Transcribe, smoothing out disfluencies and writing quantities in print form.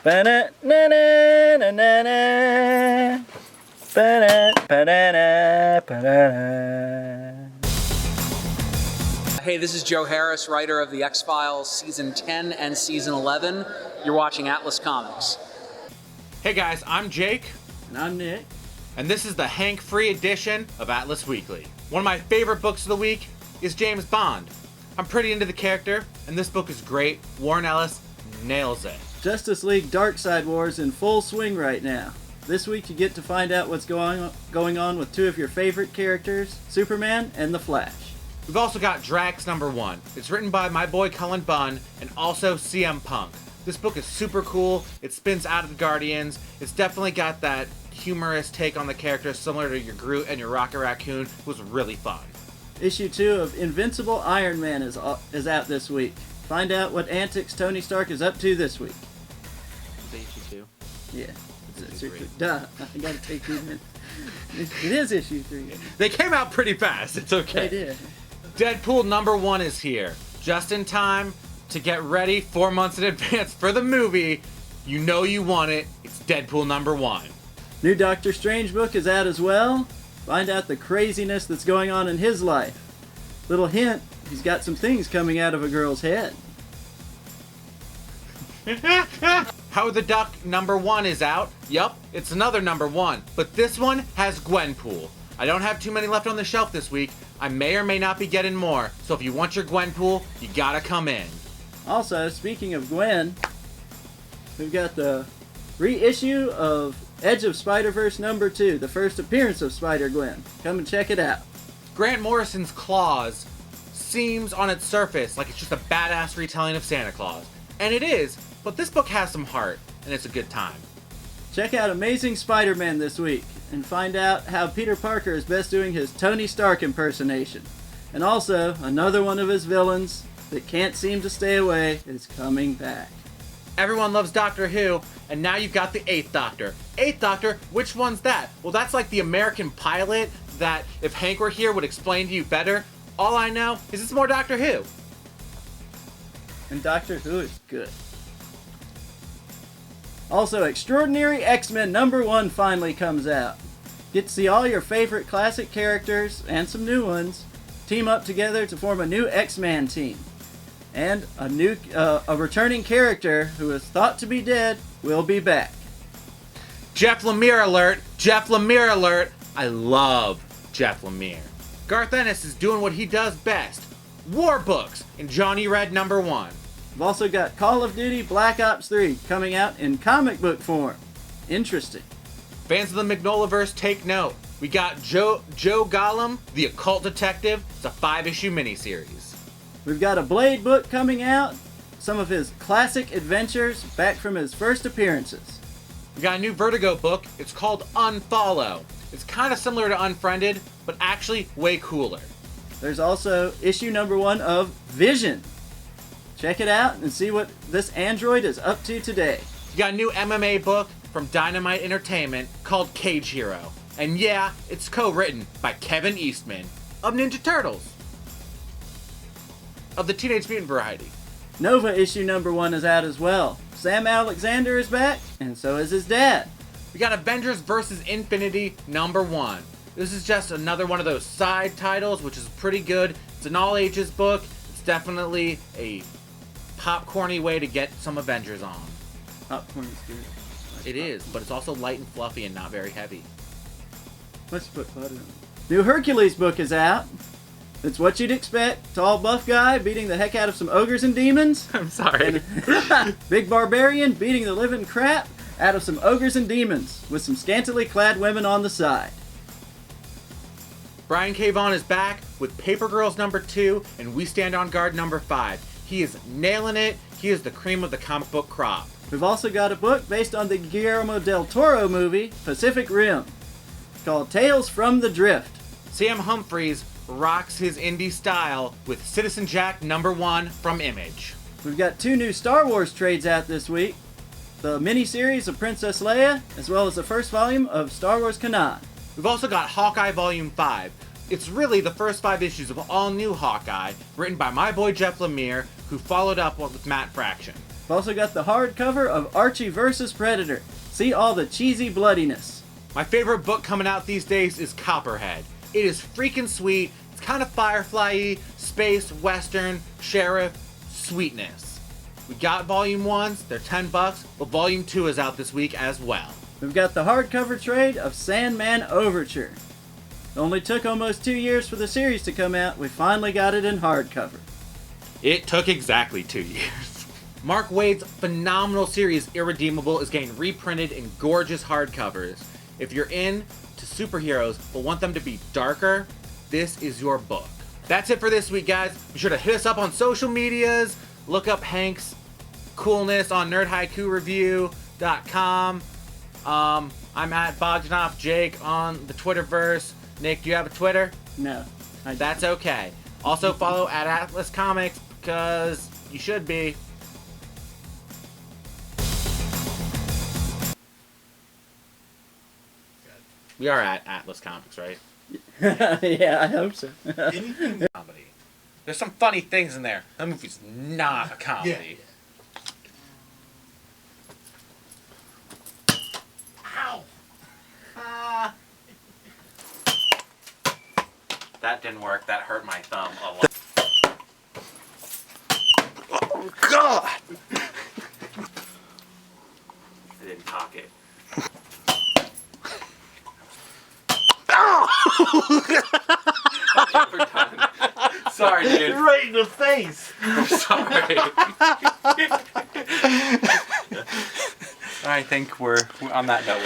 Ba-da-na-na-na-na-na. Ba-da-ba-da-da-ba-da-da. Hey, this is Joe Harris, writer of The X-Files Season 10 and Season 11. You're watching Atlas Comics. Hey guys, I'm Jake. And I'm Nick. And this is the Hank-free edition of Atlas Weekly. One of my favorite books of the week is James Bond. I'm pretty into the character, and this book is great. Warren Ellis nails it. Justice League DARKSEID Wars in full swing right now. This week you get to find out what's going on with two of your favorite characters, Superman and The Flash. We've also got DRAX #1. It's written by my boy Cullen Bunn and also CM Punk. This book is super cool. It spins out of the Guardians. It's definitely got that humorous take on the character similar to your Groot and your Rocket Raccoon. It was really fun. Issue 2 of Invincible Iron Man is out this week. Find out what antics Tony Stark is up to this week. Is it issue 2? Yeah. It's issue 3. Duh. I gotta take 2 minutes. It is issue 3. They came out pretty fast. It's okay. They did. Deadpool #1 is here. Just in time to get ready 4 months in advance for the movie. You know you want it. It's Deadpool #1. New Doctor Strange book is out as well. Find out the craziness that's going on in his life. Little hint, he's got some things coming out of a girl's head. Howard the Duck #1 is out. Yup, it's another #1. But this one has Gwenpool. I don't have too many left on the shelf this week. I may or may not be getting more. So if you want your Gwenpool, you gotta come in. Also, speaking of Gwen, we've got the reissue of Edge of Spider-Verse #2, the first appearance of Spider-Gwen. Come and check it out. Grant Morrison's Claus seems on its surface like it's just a badass retelling of Santa Claus. And it is, but this book has some heart, and it's a good time. Check out Amazing Spider-Man this week, and find out how Peter Parker is best doing his Tony Stark impersonation. And also, another one of his villains that can't seem to stay away is coming back. Everyone loves Doctor Who, and now you've got the 8th Doctor. 8th Doctor, which one's that? Well, that's like the American pilot that, if Hank were here, would explain to you better. All I know is it's more Doctor Who. And Doctor Who is good. Also, Extraordinary X-Men #1 finally comes out. Get to see all your favorite classic characters, and some new ones, team up together to form a new X-Man team. And a returning character who is thought to be dead will be back. Jeff Lemire alert! Jeff Lemire alert! I love Jeff Lemire. Garth Ennis is doing what he does best. War books in Johnny Red #1. We've also got Call of Duty Black Ops 3 coming out in comic book form. Interesting. Fans of the Magnolaverse, take note. We got Joe GOLEM, the Occult Detective. It's a 5-issue miniseries. We've got a Blade book coming out. Some of his classic adventures back from his first appearances. We got a new Vertigo book. It's called Unfollow. It's kind of similar to Unfriended, but actually way cooler. There's also issue #1 of Vision. Check it out and see what this android is up to today. We got a new MMA book from Dynamite Entertainment called Cage Hero. And yeah, it's co-written by Kevin Eastman of Ninja Turtles. Of the Teenage Mutant variety. Nova issue #1 is out as well. Sam Alexander is back, and so is his dad. We got Avengers vs. Infinity #1. This is just another one of those side titles, which is pretty good. It's an all-ages book. It's definitely a popcorny way to get some Avengers on. Popcorn is good. It is, but it's also light and fluffy and not very heavy. Let's put butter on it. New Hercules book is out. It's what you'd expect. Tall, buff guy beating the heck out of some ogres and demons. I'm sorry. Big barbarian beating the living crap out of some ogres and demons with some scantily clad women on the side. Brian K. Vaughan is back with Paper Girls #2 and We Stand on Guard #5. He is nailing it. He is the cream of the comic book crop. We've also got a book based on the Guillermo del Toro movie, Pacific Rim, called Tales from the Drift. Sam Humphries rocks his indie style with Citizen Jack #1 from Image. We've got 2 new Star Wars trades out this week. The miniseries of Princess Leia, as well as the first volume of Star Wars Kanan. We've also got Hawkeye Volume 5. It's really the first 5 issues of all new Hawkeye, written by my boy Jeff Lemire, who followed up with Matt Fraction. We've also got the hardcover of Archie vs. Predator. See all the cheesy bloodiness. My favorite book coming out these days is Copperhead. It is freaking sweet. It's kind of Firefly-y, space, western, sheriff, sweetness. We got volume 1s, they're $10, but volume 2 is out this week as well. We've got the hardcover trade of SANDMAN OVERTURE. It only took almost 2 years for the series to come out. We finally got it in hardcover. It took exactly 2 years. Mark Waid's phenomenal series Irredeemable is getting reprinted in gorgeous hardcovers. If you're into superheroes but want them to be darker, this is your book. That's it for this week, guys. Be sure to hit us up on social medias. Look up Hank's coolness on nerdhaikureview.com. I'm at Bogdanoff Jake on the Twitterverse. Nick, do you have a Twitter? No. That's okay. Also follow at Atlas Comics, because you should be. We are at Atlas Comics, right? Yeah, I hope so. Comedy. There's some funny things in there. That movie's not a comedy. Ow! That didn't work. That hurt my thumb a lot. Oh, God! I didn't cock it. Okay, we're done. Sorry, dude. Right in the face. I'm sorry. I think we're on that note.